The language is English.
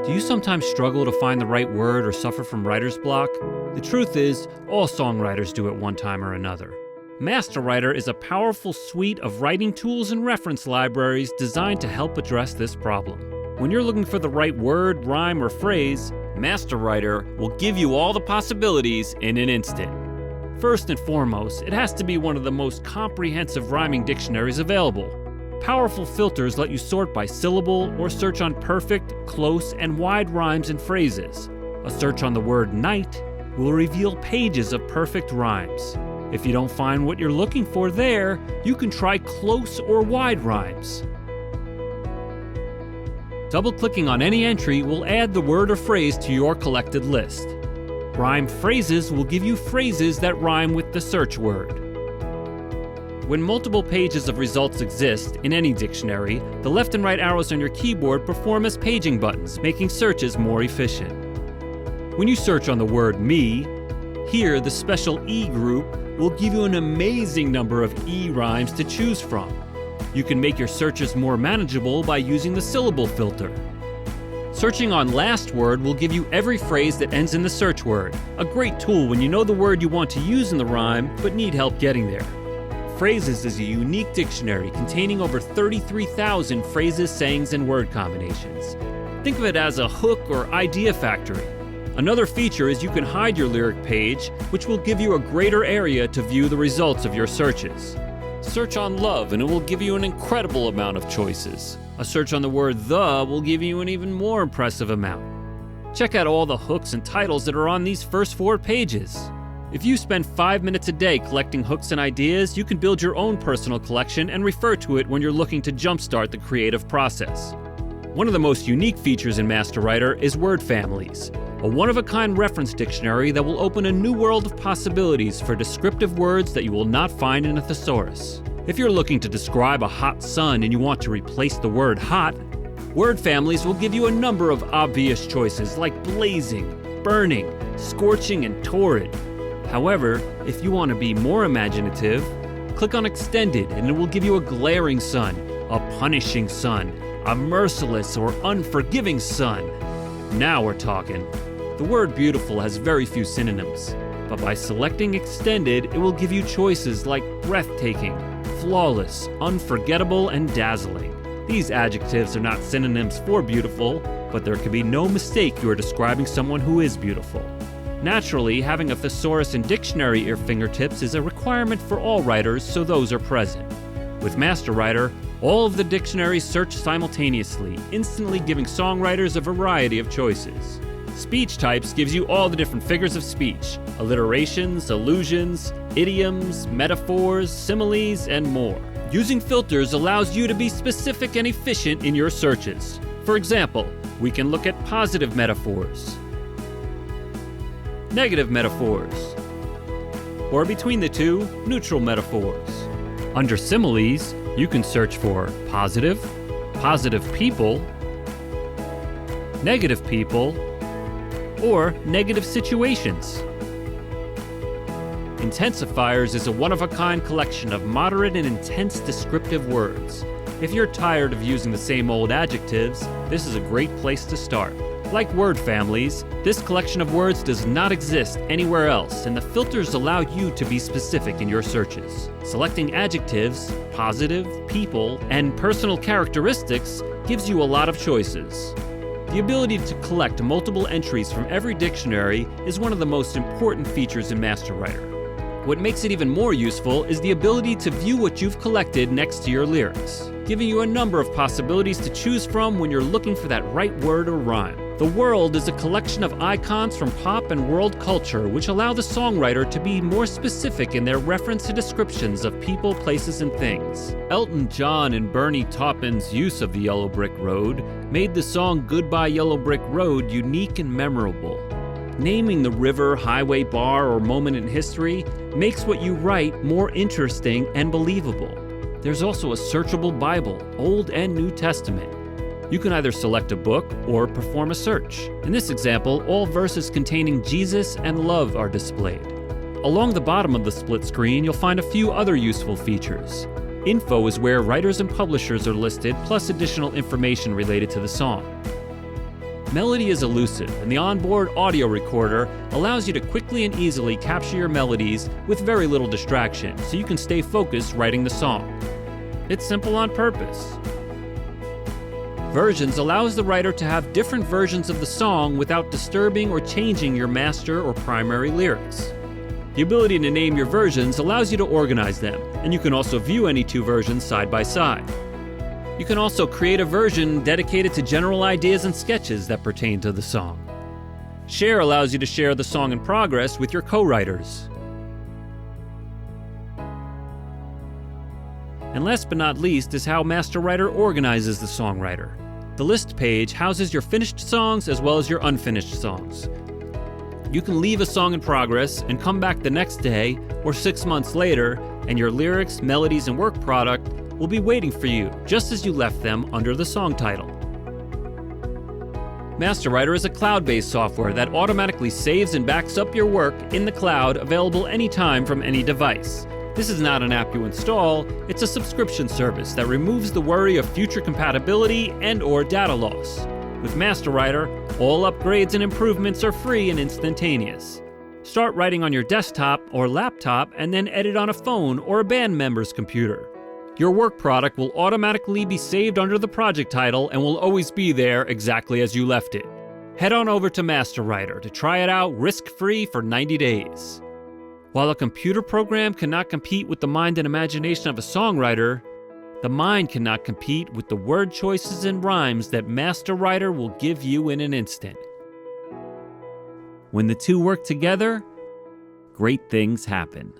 Do you sometimes struggle to find the right word or suffer from writer's block? The truth is, all songwriters do at one time or another. MasterWriter is a powerful suite of writing tools and reference libraries designed to help address this problem. When you're looking for the right word, rhyme, or phrase, MasterWriter will give you all the possibilities in an instant. First and foremost, it has to be one of the most comprehensive rhyming dictionaries available. Powerful filters let you sort by syllable or search on perfect, close, and wide rhymes and phrases. A search on the word night will reveal pages of perfect rhymes. If you don't find what you're looking for there, you can try close or wide rhymes. Double-clicking on any entry will add the word or phrase to your collected list. Rhyme phrases will give you phrases that rhyme with the search word. When multiple pages of results exist in any dictionary, the left and right arrows on your keyboard perform as paging buttons, making searches more efficient. When you search on the word me, here the special E group will give you an amazing number of E rhymes to choose from. You can make your searches more manageable by using the syllable filter. Searching on last word will give you every phrase that ends in the search word, a great tool when you know the word you want to use in the rhyme but need help getting there. Phrases is a unique dictionary containing over 33,000 phrases, sayings, and word combinations. Think of it as a hook or idea factory. Another feature is you can hide your lyric page, which will give you a greater area to view the results of your searches. Search on love and it will give you an incredible amount of choices. A search on the word the will give you an even more impressive amount. Check out all the hooks and titles that are on these first 4 pages. If you spend 5 minutes a day collecting hooks and ideas, you can build your own personal collection and refer to it when you're looking to jumpstart the creative process. One of the most unique features in MasterWriter is word families, a one-of-a-kind reference dictionary that will open a new world of possibilities for descriptive words that you will not find in a thesaurus. If you're looking to describe a hot sun and you want to replace the word hot, word families will give you a number of obvious choices like blazing, burning, scorching, and torrid. However, if you want to be more imaginative, click on Extended and it will give you a glaring sun, a punishing sun, a merciless or unforgiving sun. Now we're talking. The word beautiful has very few synonyms, but by selecting Extended, it will give you choices like breathtaking, flawless, unforgettable, and dazzling. These adjectives are not synonyms for beautiful, but there can be no mistake you are describing someone who is beautiful. Naturally, having a thesaurus and dictionary at your fingertips is a requirement for all writers, so those are present. With MasterWriter, all of the dictionaries search simultaneously, instantly giving songwriters a variety of choices. Speech types gives you all the different figures of speech, alliterations, allusions, idioms, metaphors, similes, and more. Using filters allows you to be specific and efficient in your searches. For example, we can look at positive metaphors, negative metaphors, or between the two, neutral metaphors. Under similes, you can search for positive people, negative people, or negative situations. Intensifiers is a one-of-a-kind collection of moderate and intense descriptive words. If you're tired of using the same old adjectives, this is a great place to start. Like word families, this collection of words does not exist anywhere else, and the filters allow you to be specific in your searches. Selecting adjectives, positive, people, and personal characteristics gives you a lot of choices. The ability to collect multiple entries from every dictionary is one of the most important features in MasterWriter. What makes it even more useful is the ability to view what you've collected next to your lyrics, giving you a number of possibilities to choose from when you're looking for that right word or rhyme. The world is a collection of icons from pop and world culture which allow the songwriter to be more specific in their reference to descriptions of people, places, and things. Elton John and Bernie Taupin's use of the Yellow Brick Road made the song Goodbye Yellow Brick Road unique and memorable. Naming the river, highway, bar, or moment in history makes what you write more interesting and believable. There's also a searchable Bible, Old and New Testament. You can either select a book or perform a search. In this example, all verses containing Jesus and love are displayed. Along the bottom of the split screen, you'll find a few other useful features. Info is where writers and publishers are listed, plus additional information related to the song. Melody is elusive, and the onboard audio recorder allows you to quickly and easily capture your melodies with very little distraction, so you can stay focused writing the song. It's simple on purpose. Versions allows the writer to have different versions of the song without disturbing or changing your master or primary lyrics. The ability to name your versions allows you to organize them, and you can also view any two versions side by side. You can also create a version dedicated to general ideas and sketches that pertain to the song. Share allows you to share the song in progress with your co-writers. And last but not least is how MasterWriter organizes the songwriter. The list page houses your finished songs as well as your unfinished songs. You can leave a song in progress and come back the next day or 6 months later, and your lyrics, melodies, and work product will be waiting for you just as you left them under the song title. MasterWriter is a cloud-based software that automatically saves and backs up your work in the cloud, available anytime from any device. This is not an app you install, it's a subscription service that removes the worry of future compatibility and/or data loss. With MasterWriter, all upgrades and improvements are free and instantaneous. Start writing on your desktop or laptop and then edit on a phone or a band member's computer. Your work product will automatically be saved under the project title and will always be there exactly as you left it. Head on over to MasterWriter to try it out risk-free for 90 days. While a computer program cannot compete with the mind and imagination of a songwriter, the mind cannot compete with the word choices and rhymes that MasterWriter will give you in an instant. When the two work together, great things happen.